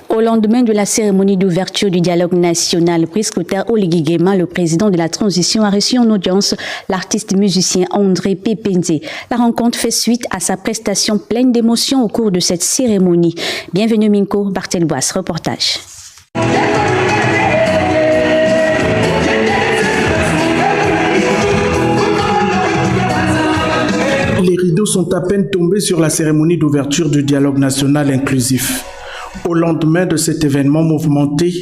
Au lendemain de la cérémonie d'ouverture du dialogue national, Brice Clotaire Oligui Nguema, le président de la transition, a reçu en audience l'artiste musicien André Pépinzé. La rencontre fait suite à sa prestation pleine d'émotions au cours de cette cérémonie. Bienvenue Minko, Barthel Boisse, reportage. Les rideaux sont à peine tombés sur la cérémonie d'ouverture du dialogue national inclusif. Au lendemain de cet événement mouvementé,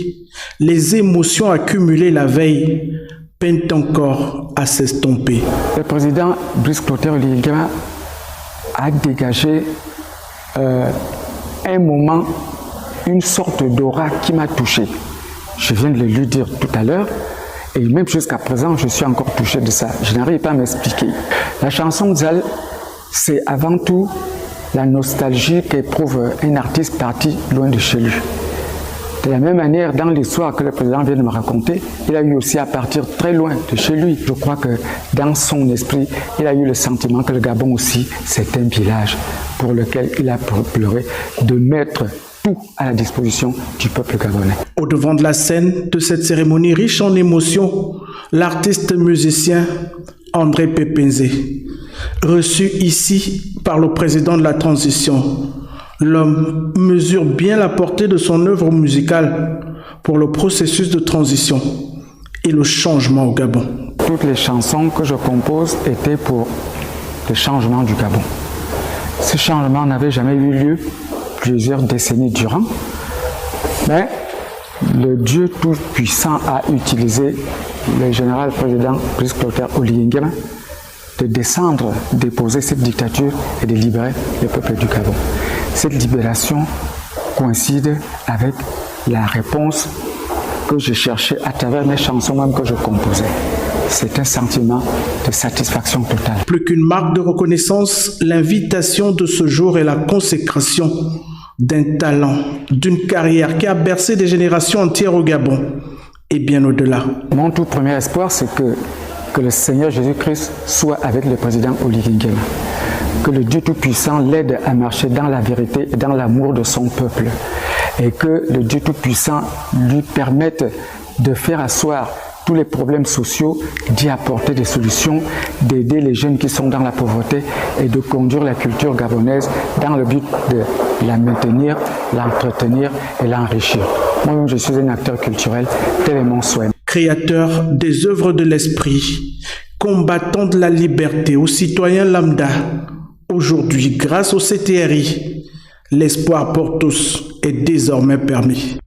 les émotions accumulées la veille peinent encore à s'estomper. Le président Brice Clotaire Oligui Nguema a dégagé un moment, une sorte d'aura qui m'a touché. Je viens de le lui dire tout à l'heure, et même jusqu'à présent, je suis encore touché de ça. Je n'arrive pas à m'expliquer. La chanson Zal, c'est avant tout la nostalgie qu'éprouve un artiste parti loin de chez lui. De la même manière, dans l'histoire que le président vient de me raconter, il a eu aussi à partir très loin de chez lui. Je crois que dans son esprit, il a eu le sentiment que le Gabon aussi, c'est un village pour lequel il a pleuré de mettre tout à la disposition du peuple gabonais. Au devant de la scène de cette cérémonie riche en émotions, l'artiste musicien André Pépinzé, reçu ici par le président de la transition. L'homme mesure bien la portée de son œuvre musicale pour le processus de transition et le changement au Gabon. Toutes les chansons que je compose étaient pour le changement du Gabon. Ce changement n'avait jamais eu lieu plusieurs décennies durant, mais le Dieu Tout-Puissant a utilisé le général président Brice Clotaire Oligui Nguema de descendre, déposer cette dictature et de libérer le peuple du Gabon. Cette libération coïncide avec la réponse que je cherchais à travers mes chansons même que je composais. C'est un sentiment de satisfaction totale. Plus qu'une marque de reconnaissance, l'invitation de ce jour est la consécration d'un talent, d'une carrière qui a bercé des générations entières au Gabon et bien au-delà. Mon tout premier espoir, c'est que le Seigneur Jésus-Christ soit avec le président Oligui Nguema. Que le Dieu Tout-Puissant l'aide à marcher dans la vérité et dans l'amour de son peuple. Et que le Dieu Tout-Puissant lui permette de faire asseoir tous les problèmes sociaux, d'y apporter des solutions, d'aider les jeunes qui sont dans la pauvreté et de conduire la culture gabonaise dans le but de la maintenir, l'entretenir et l'enrichir. Moi-même, je suis un acteur culturel, tel est mon souhait. Créateur des œuvres de l'esprit, combattant de la liberté aux citoyens lambda, aujourd'hui, grâce au CTRI, l'espoir pour tous est désormais permis.